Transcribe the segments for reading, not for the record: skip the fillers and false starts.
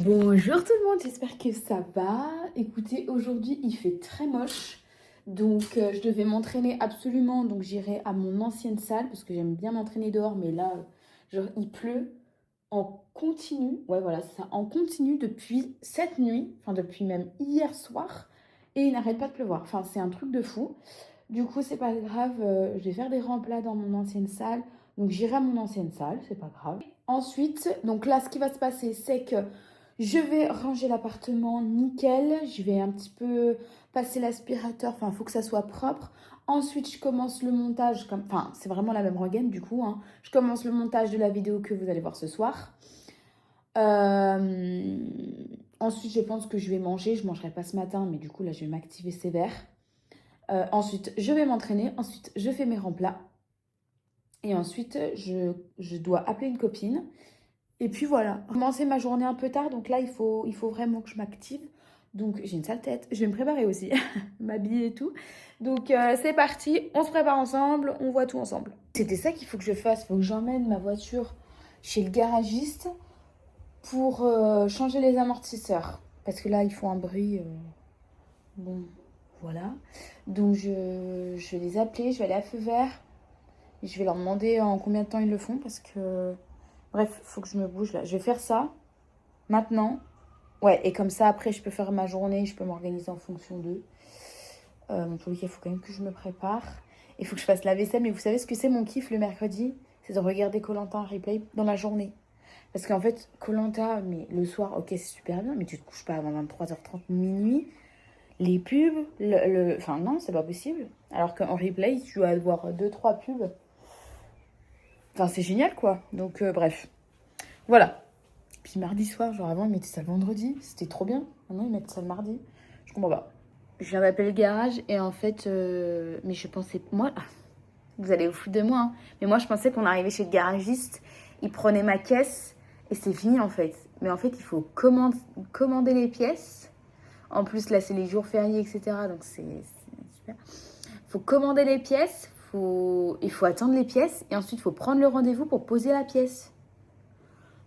Bonjour tout le monde, j'espère que ça va. Écoutez, aujourd'hui il fait très moche. Donc je devais m'entraîner absolument. Donc j'irai à mon ancienne salle parce que j'aime bien m'entraîner dehors. Mais là, genre il pleut en continu. Ouais voilà, c'est ça, en continu depuis cette nuit. Enfin depuis même hier soir. Et il n'arrête pas de pleuvoir. Enfin c'est un truc de fou. Du coup c'est pas grave, je vais faire des remplats dans mon ancienne salle. Donc j'irai à mon ancienne salle, c'est pas grave. Ensuite, donc là ce qui va se passer c'est que je vais ranger l'appartement nickel. Je vais un petit peu passer l'aspirateur. Enfin, il faut que ça soit propre. Ensuite, je commence le montage. Enfin, c'est vraiment la même rengaine du coup. Hein. Je commence le montage de la vidéo que vous allez voir ce soir. Ensuite, je pense que je vais manger. Je ne mangerai pas ce matin, mais du coup, là, je vais m'activer sévère. Ensuite, je vais m'entraîner. Ensuite, je fais mes remplats. Et ensuite, je dois appeler une copine. Et puis voilà, commencer ma journée un peu tard, donc là il faut vraiment que je m'active. Donc j'ai une sale tête, je vais me préparer aussi, m'habiller et tout. Donc c'est parti, on se prépare ensemble, on voit tout ensemble. C'était ça qu'il faut que je fasse, il faut que j'emmène ma voiture chez le garagiste pour changer les amortisseurs. Parce que là ils font un bruit, bon voilà. Donc je vais les appeler, je vais aller à feu vert. Et je vais leur demander en combien de temps ils le font parce que... Bref, faut que je me bouge là. Je vais faire ça maintenant. Ouais, et comme ça, après, je peux faire ma journée. Je peux m'organiser en fonction d'eux. En tout cas, il faut quand même que je me prépare. Il faut que je fasse la vaisselle. Mais vous savez ce que c'est mon kiff le mercredi? C'est de regarder koh en replay dans la journée. Parce qu'en fait, koh mais le soir, ok, c'est super bien. Mais tu te couches pas avant 23h30, minuit. Les pubs, Enfin, non, c'est pas possible. Alors qu'en replay, tu vas avoir 2-3 pubs. Enfin, c'est génial, quoi. Donc, bref. Voilà. Puis mardi soir, genre avant, ils mettaient ça le vendredi. C'était trop bien. Maintenant, ils mettent ça le mardi. Je comprends pas. Je viens d'appeler le garage et en fait... mais je pensais... Moi... Vous allez vous foutre de moi, hein. Mais moi, je pensais qu'on arrivait chez le garagiste, il prenait ma caisse et c'est fini, en fait. Mais en fait, il faut commander les pièces. En plus, là, c'est les jours fériés, etc. Donc, c'est super. Il faut commander les pièces. Il faut attendre les pièces. Et ensuite, il faut prendre le rendez-vous pour poser la pièce.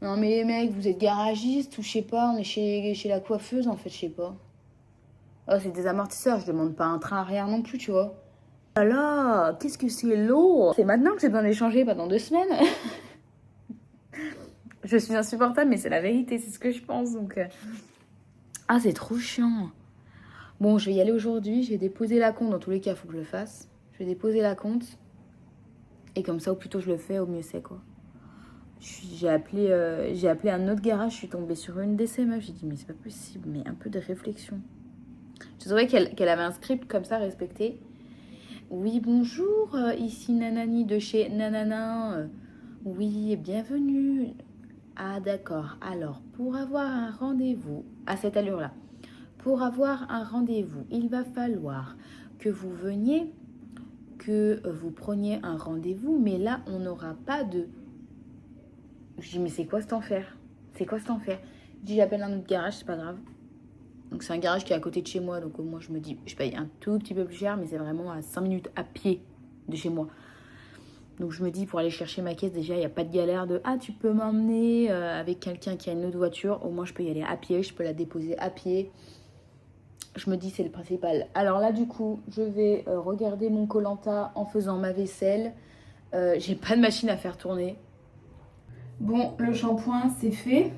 Non mais les mecs, vous êtes garagiste ou je sais pas, on est chez la coiffeuse en fait, je sais pas. Oh, c'est des amortisseurs, je demande pas un train arrière non plus, tu vois. Ah là, qu'est-ce que c'est lourd! C'est maintenant que j'ai besoin d'échanger, pas dans 2 semaines. Je suis insupportable, mais c'est la vérité, c'est ce que je pense, donc... Ah, c'est trop chiant. Bon, je vais y aller aujourd'hui, je vais déposer la compte, dans tous les cas, il faut que je le fasse. Je vais déposer la compte, et comme ça, au plus tôt je le fais, au mieux c'est, quoi. J'ai appelé un autre garage, je suis tombée sur une de ces meufs. J'ai dit, mais c'est pas possible, mais un peu de réflexion. Je trouvais qu'elle avait un script comme ça respecté. Oui, bonjour, ici Nanani de chez Nanana. Oui, bienvenue. Ah, d'accord. Alors, pour avoir un rendez-vous, à cette allure-là, pour avoir un rendez-vous, il va falloir que vous veniez, que vous preniez un rendez-vous, mais là, on n'aura pas de... Je dis, mais c'est quoi cet enfer? C'est quoi cet enfer? Je dis, j'appelle un autre garage, c'est pas grave. Donc, c'est un garage qui est à côté de chez moi. Donc, moi, je me dis, je paye un tout petit peu plus cher, mais c'est vraiment à 5 minutes à pied de chez moi. Donc, je me dis, pour aller chercher ma caisse, déjà, il n'y a pas de galère de, ah, tu peux m'emmener avec quelqu'un qui a une autre voiture. Au moins, je peux y aller à pied, je peux la déposer à pied. Je me dis, c'est le principal. Alors là, du coup, je vais regarder mon koh en faisant ma vaisselle. J'ai pas de machine à faire tourner. Bon, le shampoing, c'est fait.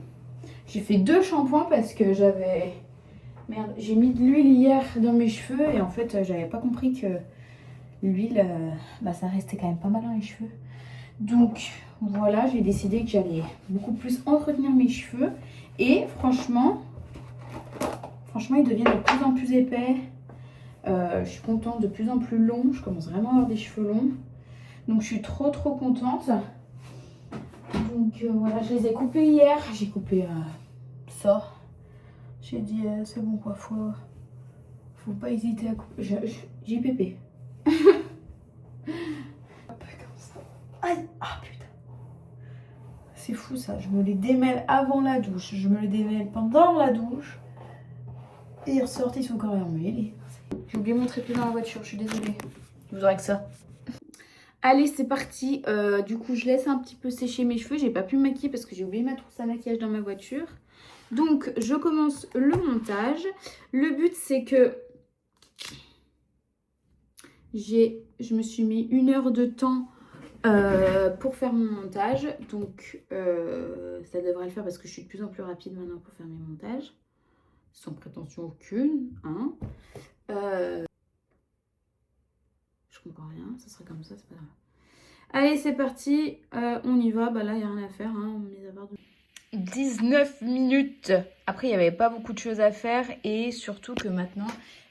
J'ai fait 2 shampoings parce que j'avais... Merde, j'ai mis de l'huile hier dans mes cheveux et en fait, j'avais pas compris que l'huile, ça restait quand même pas mal dans les cheveux. Donc, voilà, j'ai décidé que j'allais beaucoup plus entretenir mes cheveux. Et franchement, ils deviennent de plus en plus épais. Je suis contente, de plus en plus long. Je commence vraiment à avoir des cheveux longs. Donc, je suis trop contente. Donc voilà, je les ai coupés hier. J'ai coupé ça. J'ai dit, c'est bon quoi, faut pas hésiter à couper. J'ai pépé. Hop, comme ça. Aïe, ah putain. C'est fou ça, je me les démêle avant la douche. Je me les démêle pendant la douche. Et ils ressortent, ils sont encore emmêlés. J'ai oublié mon trépied dans la voiture, je suis désolée. Vous aurez que ça. Allez, c'est parti. Du coup, je laisse un petit peu sécher mes cheveux. J'ai pas pu me maquiller parce que j'ai oublié ma trousse à maquillage dans ma voiture. Donc, je commence le montage. Le but, c'est que je me suis mis 1 heure de temps pour faire mon montage. Donc, ça devrait le faire parce que je suis de plus en plus rapide maintenant pour faire mes montages. Sans prétention aucune. Hein. Je comprends rien. Ça serait comme ça, c'est pas grave. Allez, c'est parti. On y va. Bah là, il n'y a rien à faire. Hein, mis à part de... 19 minutes. Après, il n'y avait pas beaucoup de choses à faire. Et surtout que maintenant,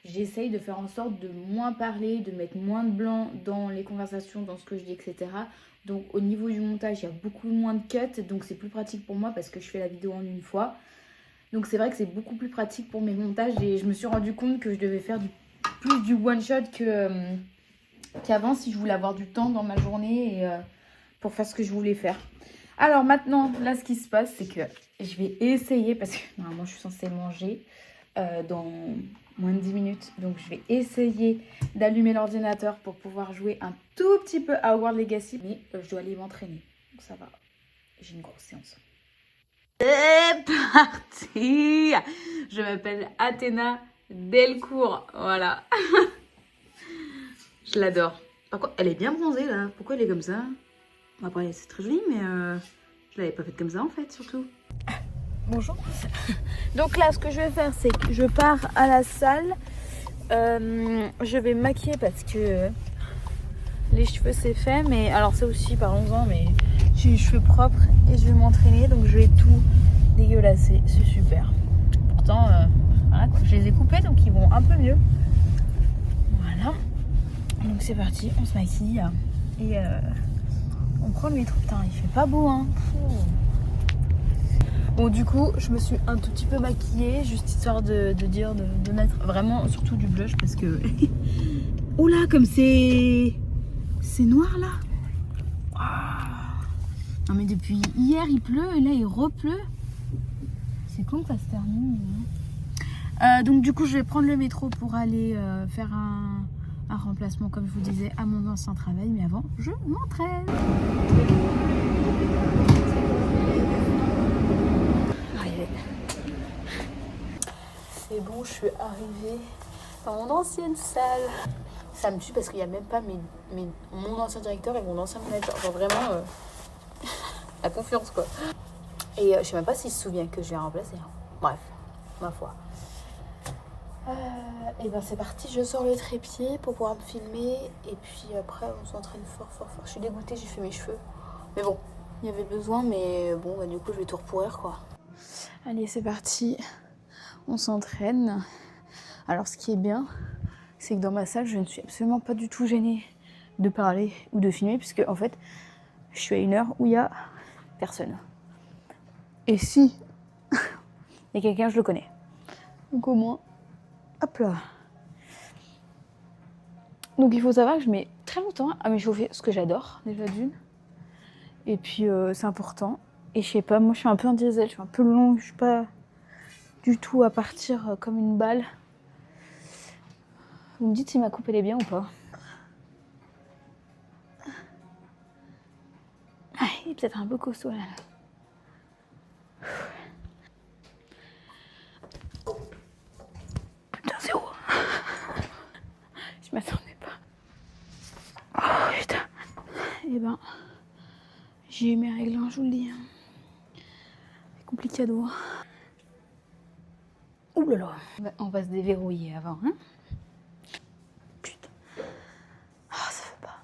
j'essaye de faire en sorte de moins parler, de mettre moins de blanc dans les conversations, dans ce que je dis, etc. Donc, au niveau du montage, il y a beaucoup moins de cuts. Donc, c'est plus pratique pour moi parce que je fais la vidéo en une fois. Donc, c'est vrai que c'est beaucoup plus pratique pour mes montages. Et je me suis rendu compte que je devais faire plus du one-shot qu'avant si je voulais avoir du temps dans ma journée et, pour faire ce que je voulais faire. Alors maintenant, là, ce qui se passe, c'est que je vais essayer, parce que normalement, je suis censée manger dans moins de 10 minutes. Donc, je vais essayer d'allumer l'ordinateur pour pouvoir jouer un tout petit peu à Hogwarts Legacy. Mais je dois aller m'entraîner. Donc, ça va. J'ai une grosse séance. C'est parti. Je m'appelle Athéna Delcourt. Voilà. Je l'adore. Par contre, elle est bien bronzée, là. Pourquoi elle est comme ça? Après, c'est très joli, mais je l'avais pas faite comme ça, en fait, surtout. Bonjour. Donc là, ce que je vais faire, c'est que je pars à la salle. Je vais me maquiller parce que les cheveux, c'est fait. Mais alors, ça aussi, parlons-en, mais j'ai les cheveux propres et je vais m'entraîner. Donc, je vais tout dégueulasser. C'est super. Pourtant, voilà, quoi. Je les ai coupés, donc ils vont un peu mieux. Voilà. Donc, c'est parti. On se maquille. Et on prend le métro. Putain, il fait pas beau, hein. Bon, du coup, je me suis un tout petit peu maquillée, juste histoire de mettre vraiment surtout du blush parce que... Oh là, comme c'est noir là. Wow. Non mais depuis hier il pleut et là il repleut. C'est quand que ça se termine donc du coup, je vais prendre le métro pour aller faire un remplacement, comme je vous disais, à mon ancien travail. Mais avant, je m'entraîne. C'est bon, je suis arrivée dans mon ancienne salle. Ça me tue parce qu'il n'y a même pas mon ancien directeur et mon ancien manager. Genre vraiment la confiance quoi. Et je sais même pas s'il se souvient que je vais remplacer. Bref, ma foi. Et ben c'est parti, je sors le trépied pour pouvoir me filmer. Et puis après on s'entraîne fort. Je suis dégoûtée, j'ai fait mes cheveux. Mais bon, il y avait besoin, mais bon bah, du coup je vais tout repourrir quoi. Allez c'est parti, on s'entraîne. Alors ce qui est bien, c'est que dans ma salle je ne suis absolument pas du tout gênée de parler ou de filmer. Puisque en fait je suis à une heure où il y a personne. Et si il y a quelqu'un, je le connais. Donc au moins, hop là. Donc il faut savoir que je mets très longtemps à m'échauffer, ce que j'adore déjà d'une. Et puis c'est important. Et je sais pas, moi je suis un peu un diesel, je suis un peu long, je suis pas du tout à partir comme une balle. Vous me dites si ma coupe elle est bien ou pas. Ah, il est peut-être un peu costaud là. Putain c'est haut. Je m'attendais pas. Oh putain. Et ben, j'ai eu mes règles, je vous le dis. C'est compliqué à dos. Ouh là là. On va se déverrouiller avant, hein. Putain. Ah, ça fait pas.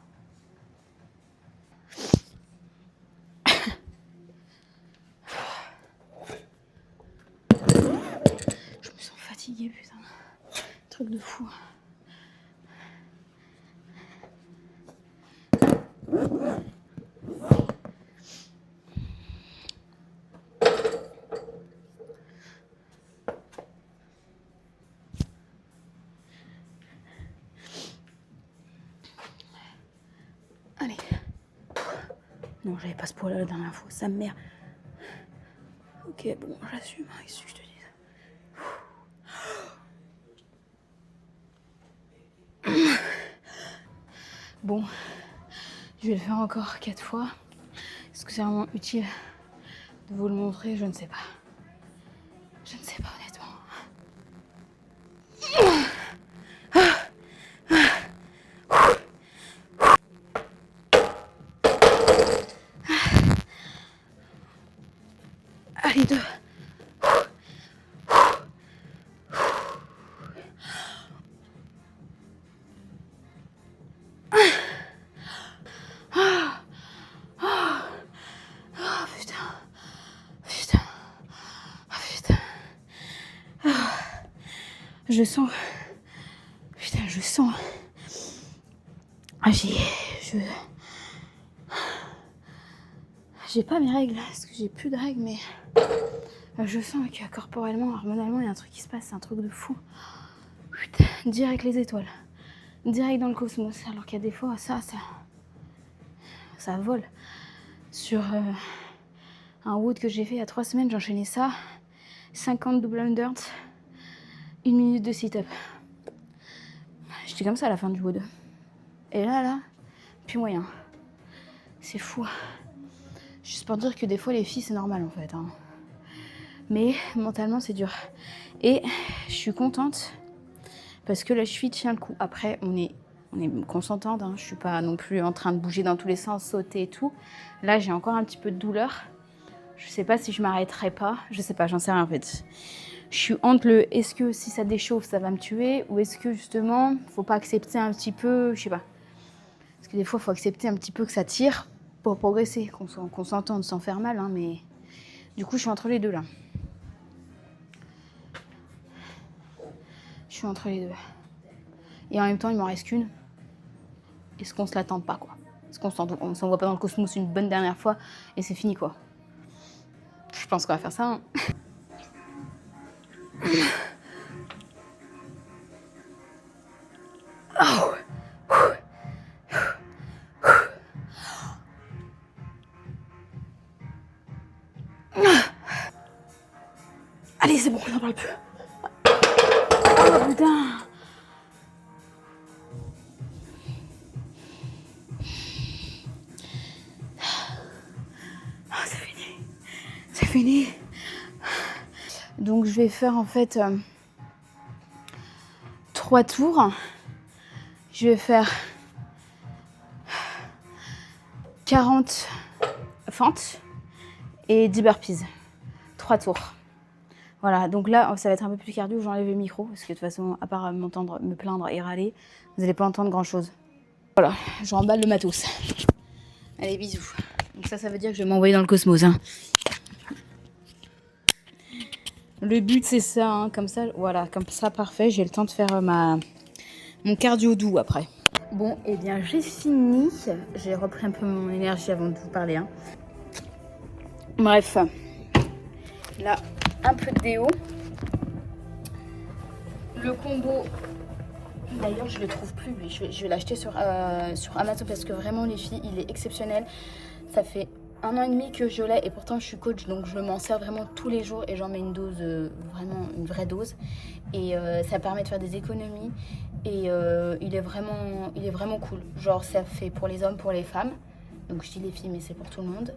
Je me sens fatiguée, putain. Truc de fou. Allez. Non, j'avais pas ce poids là la dernière fois, sa mère. Ok, bon, j'assume, hein, qu'est-ce que je te dis. Bon, Je vais le faire encore 4 fois. Est-ce que c'est vraiment utile de vous le montrer? Je ne sais pas. Je ne sais pas honnêtement. Allez, 2. Oh putain. Putain. Oh putain. Je sens. Putain, je sens. J'ai pas mes règles, parce que j'ai plus de règles, mais je sens que corporellement, hormonalement, il y a un truc qui se passe, c'est un truc de fou. Putain, direct les étoiles. Direct dans le cosmos. Alors qu'il y a des fois, ça vole. Sur un wood que j'ai fait il y a 3 semaines, j'enchaînais ça. 50 double unders, 1 minute de sit-up. J'étais comme ça à la fin du wood. Et là, plus moyen. C'est fou. Juste pour dire que des fois, les filles, c'est normal en fait. Hein. Mais mentalement, c'est dur. Et je suis contente parce que la cheville tient le coup. Après, on est qu'on s'entende. Hein. Je suis pas non plus en train de bouger dans tous les sens, sauter et tout. Là, j'ai encore un petit peu de douleur. Je sais pas si je m'arrêterai pas. Je sais pas, j'en sais rien en fait. Je suis entre le est-ce que si ça déchauffe, ça va me tuer ou est-ce que justement, faut pas accepter un petit peu, je sais pas. Parce que des fois, il faut accepter un petit peu que ça tire pour progresser, qu'on s'entende sans faire mal. Hein, mais du coup, je suis entre les deux là. Je suis entre les deux. Et en même temps, il m'en reste qu'une. Est-ce qu'on se l'attend pas, quoi? Est-ce qu'on s'envoie pas dans le cosmos une bonne dernière fois et c'est fini, quoi? Je pense qu'on va faire ça. Hein. Oh. Allez, c'est bon, on n'en parle plus. Oh putain. Oh, c'est fini. C'est fini. Donc je vais faire en fait 3 tours. Je vais faire 40 fentes et 10 burpees. 3 tours. Voilà, donc là, ça va être un peu plus cardio. J'enlève le micro parce que de toute façon, à part m'entendre me plaindre et râler, vous n'allez pas entendre grand-chose. Voilà, j'emballe le matos. Allez, bisous. Donc ça veut dire que je vais m'envoyer dans le cosmos. Hein. Le but, c'est ça. Hein, comme ça, voilà, comme ça, parfait. J'ai le temps de faire mon cardio doux après. Bon, et bien, j'ai fini. J'ai repris un peu mon énergie avant de vous parler. Hein. Bref, là, un peu de déo. Le combo, d'ailleurs, je le trouve plus, lui. Je vais l'acheter sur Amazon parce que vraiment, les filles, il est exceptionnel. Ça fait 1 an et demi que je l'ai et pourtant, je suis coach, donc je m'en sers vraiment tous les jours et j'en mets une dose, vraiment une vraie dose. Et ça permet de faire des économies et il est vraiment cool. Genre, ça fait pour les hommes, pour les femmes. Donc, je dis les filles, mais c'est pour tout le monde.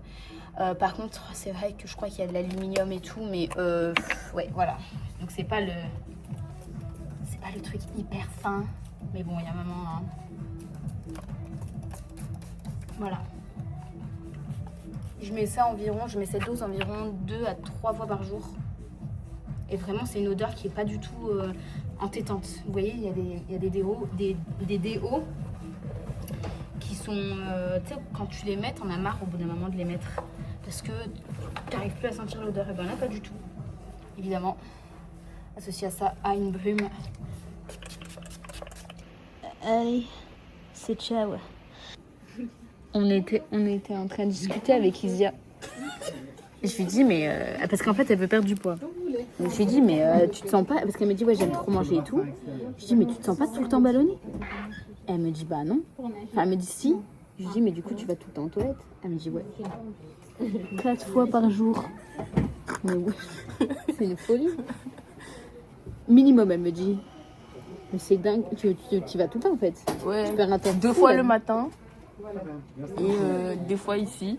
Par contre, c'est vrai que je crois qu'il y a de l'aluminium et tout, mais ouais, voilà. Donc, c'est pas le truc hyper fin, mais bon, il y a un moment. Hein. Voilà. Je mets cette dose environ 2 à 3 fois par jour. Et vraiment, c'est une odeur qui est pas du tout entêtante. Vous voyez, il y a des déos qui sont, tu sais, quand tu les mets, t'en as marre au bout d'un moment de les mettre. Parce que tu n'arrives plus à sentir l'odeur. Et ben là, pas du tout. Évidemment, associé à ça, à une brume. Allez, c'est ciao. On était en train de discuter avec Isia. Je lui dis, mais... parce qu'en fait, elle veut perdre du poids. Donc, je lui dis, mais tu te sens pas... Parce qu'elle me dit, ouais, j'aime trop manger et tout. Je dis, mais tu te sens pas tout le temps ballonné? Elle me dit, bah non. Enfin, elle me dit, si. Je lui dis, mais du coup, tu vas tout le temps aux toilettes? Elle me dit, ouais. 4 fois par jour. Mais ouais, c'est une folie. Minimum, elle me dit. Mais c'est dingue, tu vas tout le temps en fait. Ouais. Tu perds un temps 2 fois le matin Et des fois ici.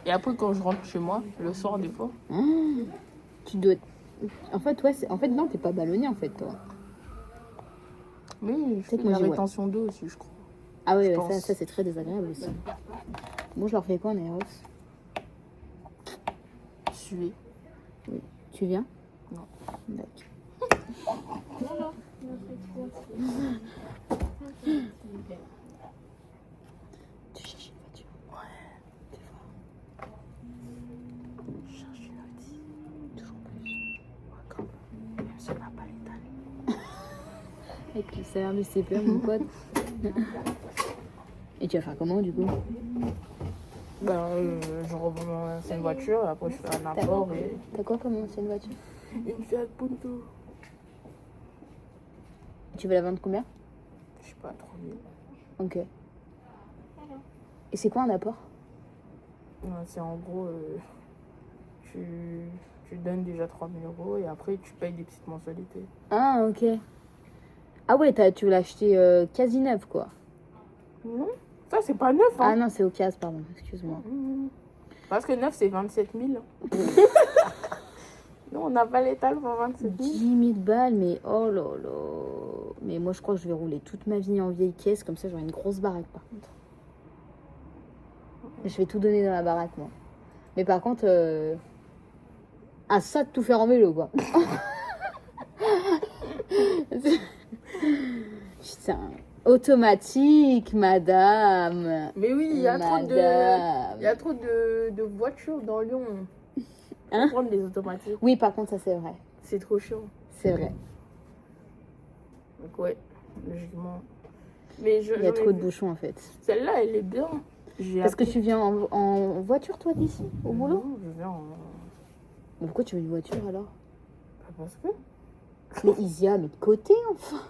Et après, quand je rentre chez moi, le soir, des fois. Tu dois... En fait, ouais, en fait, non, t'es pas ballonné, en fait, toi. Mais je fais que de moi, la j'ai- rétention d'eau aussi, je crois. Ah ouais, Je ouais, pense. ça c'est très désagréable aussi. Moi, je leur fais quoi en Eros? Suer. Tu viens? Non. D'accord. Tu cherches une voiture? Ouais. Tu vois. Je cherche une Audi. Toujours plus. Ouais, quand même. Même si on n'a pas l'étal. Avec le salaire du CPE, mon pote. Et tu vas faire comment, du coup? Je revends mon ancienne voiture, après je fais un apport et T'as quoi comme ancienne voiture? une Fiat Punto. Tu veux la vendre combien? Je sais pas, 3000. Ok. Et c'est quoi un apport? Ouais, c'est en gros, tu donnes déjà 3000 euros et après tu payes des petites mensualités. Ah, ok. Ah ouais, tu veux l'acheter quasi neuf, quoi. Non, ça c'est pas neuf, Ah hein. non, c'est au casse, pardon, excuse-moi. Parce que neuf c'est 27 000. Nous on n'a pas l'étal pour 27 000. 10 000 balles, mais oh là là. Mais moi, je crois que je vais rouler toute ma vie en vieille caisse, comme ça, j'aurai une grosse baraque, par contre. Je vais tout donner dans la baraque, moi. Mais par contre, à ça de tout faire en vélo, quoi. Putain. Automatique, madame. Mais oui, il y a trop de, Madame. il y a trop de voitures dans Lyon. Hein? Prendre des automatiques, Oui, par contre, ça, c'est vrai. c'est trop chiant. C'est vrai. Donc ouais, logiquement. Mais Il y a trop de bouchons, en fait. Celle-là, elle est bien. Parce que tu viens en voiture, toi, d'ici, au boulot? Non, je viens en... Mais pourquoi tu veux une voiture, alors? Parce que... Mais Isia, mais de côté, enfin.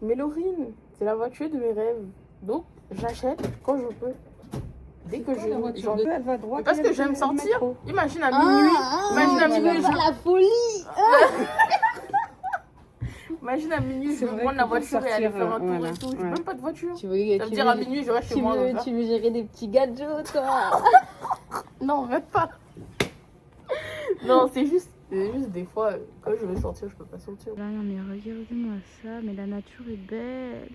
Mais Laurine, c'est la voiture de mes rêves. Donc, j'achète quand je peux. Dès que j'en peux. Elle va droit. Parce que j'aime sortir. Imagine à minuit. Imagine à minuit, la folie. Imagine à minuit, je C'est vais vrai prendre la qu'il faut voiture et aller sortir, faire un tour voilà, et tout. J'ai ouais. même pas de voiture. Tu veux, Ça veut dire à minuit, je reste chez moi. comme ça. tu veux gérer des petits gadgets, toi. Non, même pas. Non, c'est juste des fois, quand je veux sortir, je peux pas sortir. Là, non, mais regardez-moi ça, mais la nature est belle.